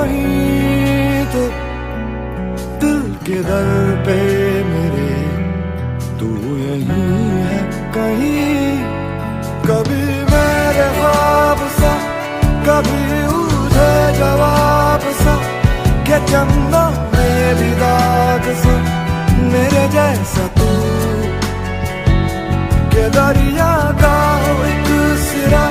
वहीं तो दिल के दर पे मेरे तू यहीं है कहीं। कभी मेरे ख्वाब सा, कभी मुझे जवाब सा, के चंदा में भी दाग सा, मेरे जैसा तू के दरिया